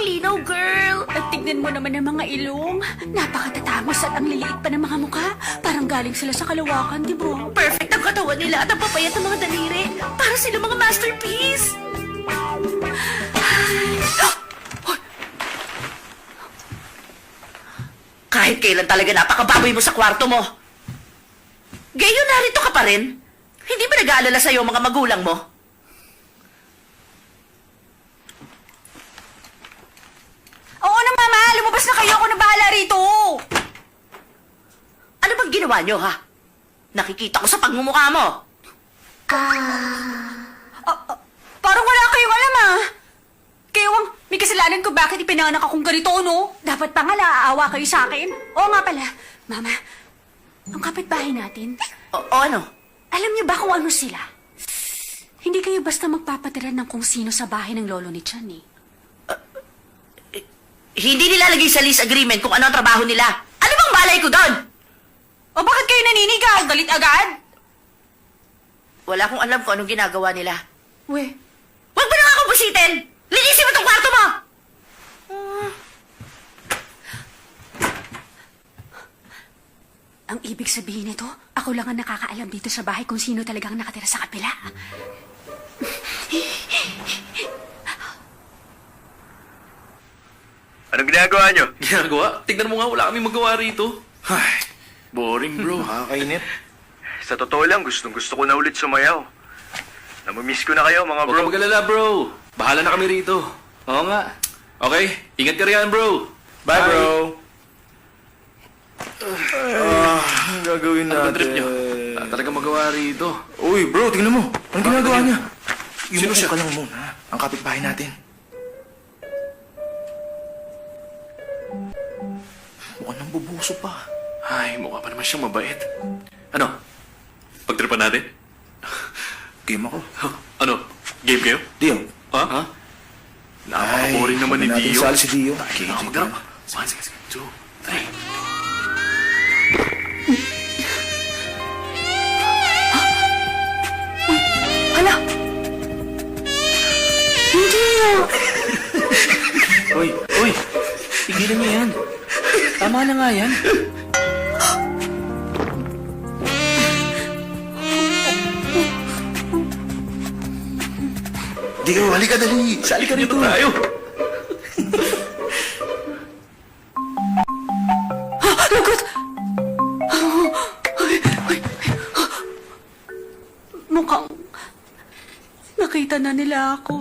linaw, girl. At tignan mo naman ang mga ilong. Napakatatangos at ang liliit pa ng mga mukha. Parang galing sila sa kalawakan, di ba? Perfect ang katawan nila at ang papayat ng mga daliri. Para sila mga masterpiece. Kahit kailan talaga napakababoy mo sa kwarto mo. Gayon narito ka pa rin. Hindi ba nag-aalala sa'yo ang mga magulang mo? Oo na, Mama! Lumabas na kayo! Ako na bahala rito! Ano bang ginawa nyo, ha? Nakikita ko sa pagmumukha mo. Parang wala kayong alam, ah! Kayong, may kasalanan ko bakit ipinanganak akong ganito, no? Dapat pa nga naaawa kayo sa akin. Oo nga pala. Mama, ang kapitbahay natin, O ano? alam niyo ba kung ano sila? Hindi kayo basta magpapatira ng kung sino sa bahay ng lolo ni Chan, eh. Hindi nilalagay sa lease agreement kung ano ang trabaho nila. Ano bang balay ko doon? O bakit kayo naninigaw? Galit agad? Wala akong alam kung anong ginagawa nila. We, Huwag mo na nga akong busitin! Linisin mo tong kwarto mo! ang ibig sabihin nito, ako lang ang nakakaalam dito sa bahay kung sino talagang nakatira sa kapila. Anong ginagawa nyo? Ginagawa? Tignan mo nga, wala kami magawa rito. Ay, Boring, bro. nakakainit. Sa totoo lang, gustong-gusto ko na ulit sumayaw. Namimiss ko na kayo, mga Huwag bro. ka mag-alala, bro. Bahala na kami rito. Oo nga. Okay, ingat ka riyan, bro. Bye, bro. Anong gagawin Ano natin? bang trip nyo? Wala talaga magawa rito. Uy, bro, tingnan mo. Anong ginagawa niya? Sino Yumuko siya? ka lang muna. Ang kapitbahay natin. Mukhang nang bubuso pa. Ay, mukha pa naman siyang mabait. Ano? Pagtripan natin? Game ako. Ano? Game kayo? Dio. Ha? Napaka-boring naman ni natin Dio. sali si Dio. Okay, mag-drop. 1, 2, 3. Hala! Hindi ah! Uy, tigilan niyo yan. Tama na nga yan. Dio, halika dali. Sali ka Dito rito. tayo. Lagot! Mukhang nakita na nila ako.